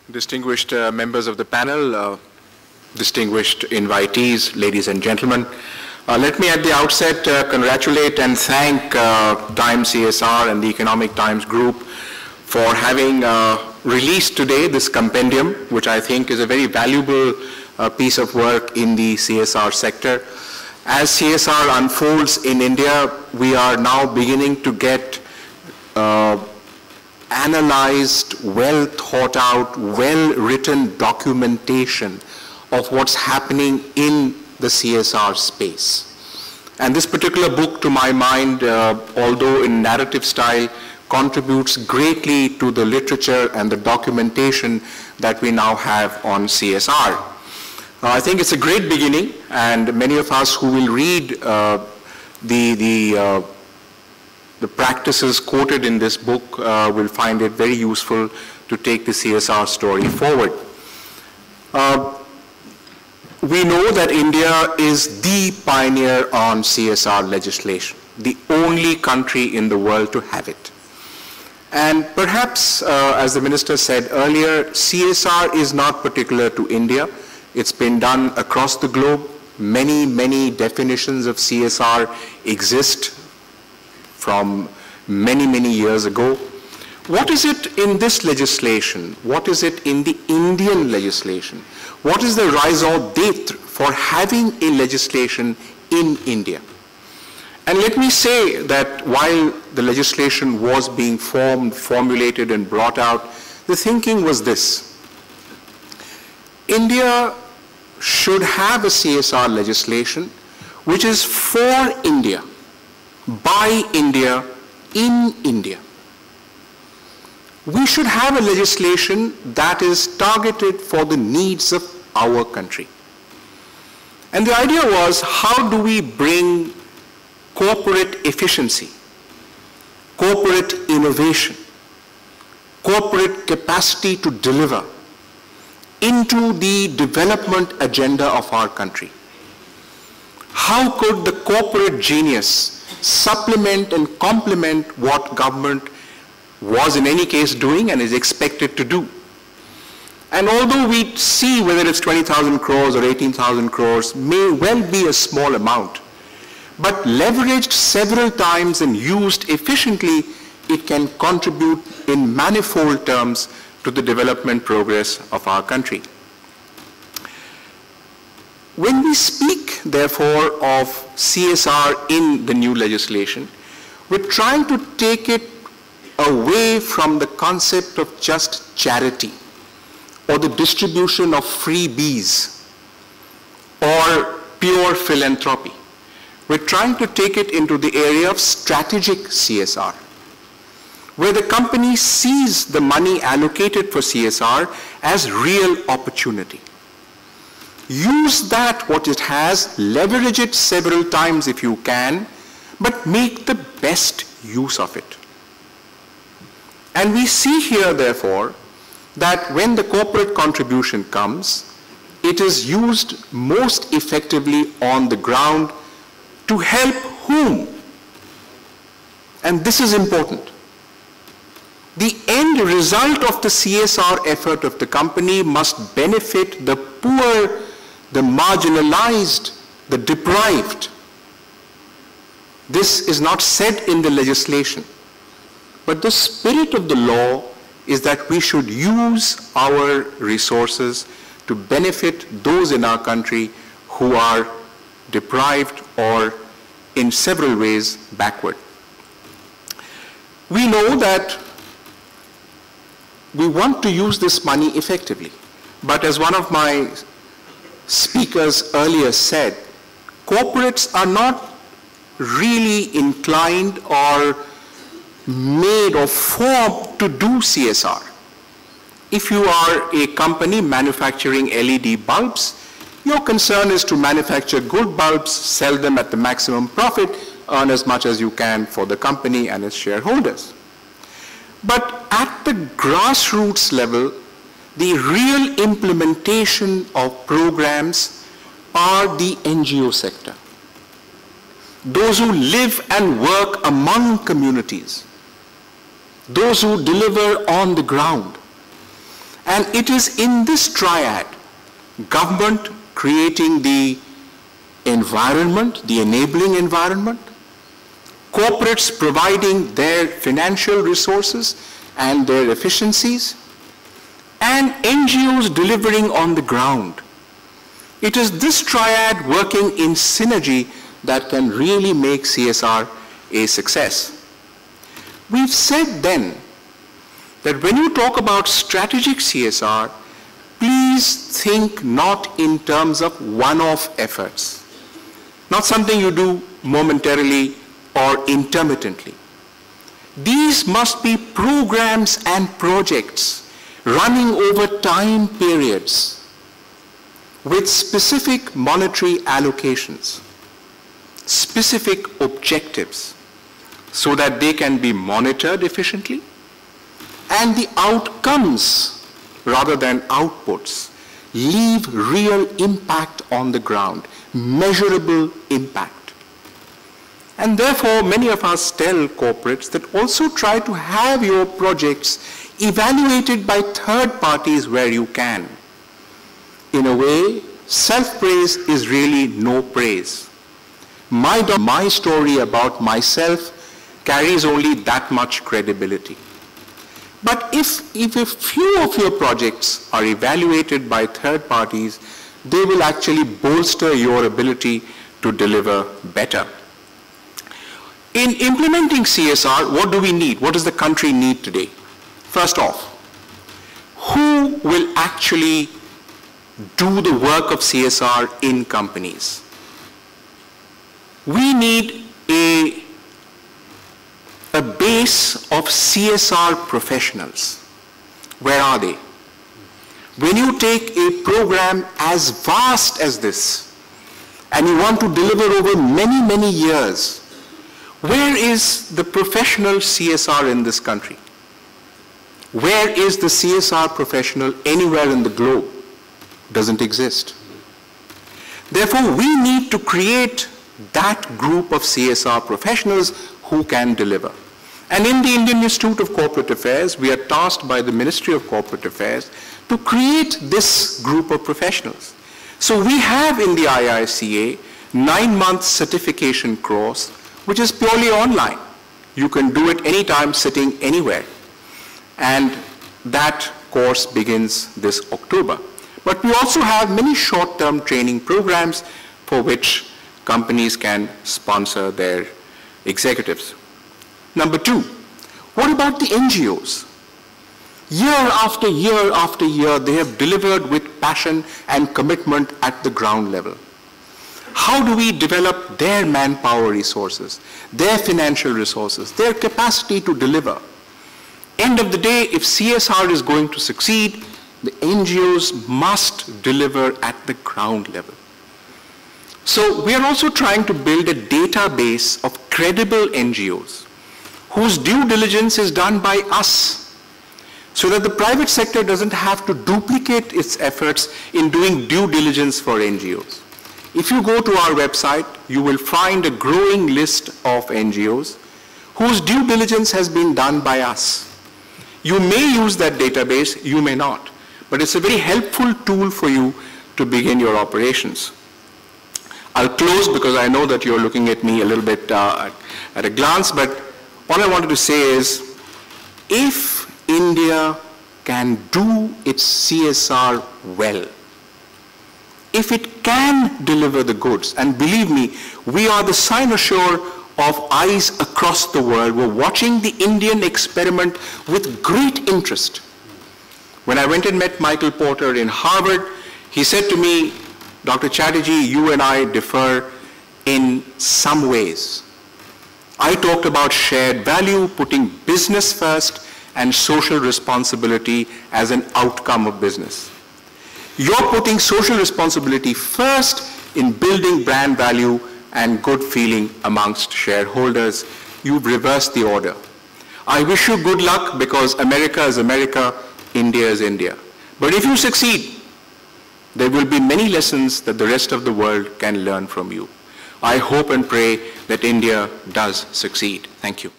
Distinguished members of the panel, distinguished invitees, ladies and gentlemen, let me at the outset congratulate and thank Times CSR and the Economic Times Group for having released today this compendium, which I think is a very valuable piece of work in the CSR sector. As CSR unfolds in India, we are now beginning to get analyzed, well thought out, well written documentation of what's happening in the CSR space. And this particular book, to my mind, although in narrative style, contributes greatly to the literature and the documentation that we now have on CSR. I think it's a great beginning, and many of us who will read the practices quoted in this book will find it very useful to take the CSR story forward. We know that India is the pioneer on CSR legislation, the only country in the world to have it. And perhaps, as the Minister said earlier, CSR is not particular to India. It's been done across the globe. Many, many definitions of CSR exist from many, many years ago. What is it in this legislation? What is it in the Indian legislation? What is the raison d'etre for having a legislation in India? And let me say that while the legislation was being formed, formulated, and brought out, the thinking was this: India should have a CSR legislation which is for India, by India, in India. We should have a legislation that is targeted for the needs of our country. And the idea was, how do we bring corporate efficiency, corporate innovation, corporate capacity to deliver into the development agenda of our country? How could the corporate genius supplement and complement what government was in any case doing and is expected to do? And although we see whether it's 20,000 crores or 18,000 crores may well be a small amount, but leveraged several times and used efficiently, it can contribute in manifold terms to the development progress of our country. When we speak, therefore, of CSR in the new legislation, we're trying to take it away from the concept of just charity or the distribution of freebies or pure philanthropy. We're trying to take it into the area of strategic CSR, where the company sees the money allocated for CSR as real opportunity. Use that, what it has, leverage it several times if you can, but make the best use of it. And we see here, therefore, that when the corporate contribution comes, it is used most effectively on the ground to help whom? And this is important. The end result of the CSR effort of the company must benefit the poor, the marginalized, the deprived. This is not said in the legislation, but the spirit of the law is that we should use our resources to benefit those in our country who are deprived or in several ways backward. We know that we want to use this money effectively, but as one of my speakers earlier said, corporates are not really inclined or made or formed to do CSR. If you are a company manufacturing LED bulbs, your concern is to manufacture good bulbs, sell them at the maximum profit, earn as much as you can for the company and its shareholders. But at the grassroots level, the real implementation of programs are the NGO sector. Those who live and work among communities. Those who deliver on the ground. And it is in this triad, government creating the environment, the enabling environment, corporates providing their financial resources and their efficiencies, and NGOs delivering on the ground. It is this triad working in synergy that can really make CSR a success. We've said then that when you talk about strategic CSR, please think not in terms of one-off efforts, not something you do momentarily or intermittently. These must be programs and projects running over time periods with specific monetary allocations, specific objectives, so that they can be monitored efficiently, and the outcomes, rather than outputs, leave real impact on the ground, measurable impact. And therefore, many of us tell corporates that also try to have your projects evaluated by third parties where you can. In a way, self-praise is really no praise. My story about myself carries only that much credibility. But if a few of your projects are evaluated by third parties, they will actually bolster your ability to deliver better. In implementing CSR, what do we need? What does the country need today? First off, who will actually do the work of CSR in companies? We need a base of CSR professionals. Where are they? When you take a program as vast as this, and you want to deliver over many, many years, where is the professional CSR in this country? Where is the CSR professional anywhere in the globe? Doesn't exist. Therefore, we need to create that group of CSR professionals who can deliver. And in the Indian Institute of Corporate Affairs, we are tasked by the Ministry of Corporate Affairs to create this group of professionals. So we have in the IICA 9-month certification course, which is purely online. You can do it anytime, sitting anywhere. And that course begins this October. But we also have many short-term training programs for which companies can sponsor their executives. Number 2, what about the NGOs? Year after year after year, they have delivered with passion and commitment at the ground level. How do we develop their manpower resources, their financial resources, their capacity to deliver? End of the day, if CSR is going to succeed, the NGOs must deliver at the ground level. So we are also trying to build a database of credible NGOs whose due diligence is done by us, so that the private sector doesn't have to duplicate its efforts in doing due diligence for NGOs. If you go to our website, you will find a growing list of NGOs whose due diligence has been done by us. You may use that database, you may not, but it's a very helpful tool for you to begin your operations. I'll close because I know that you're looking at me a little bit at a glance, but all I wanted to say is, if India can do its CSR well, if it can deliver the goods, and believe me, we are the cynosure of eyes across the world. We're watching the Indian experiment with great interest. When I went and met Michael Porter in Harvard, he said to me, Dr. Chatterjee, you and I differ in some ways. I talked about shared value, putting business first, and social responsibility as an outcome of business. You're putting social responsibility first in building brand value and good feeling amongst shareholders. You've reversed the order. I wish you good luck, because America is America, India is India. But if you succeed, there will be many lessons that the rest of the world can learn from you. I hope and pray that India does succeed. Thank you.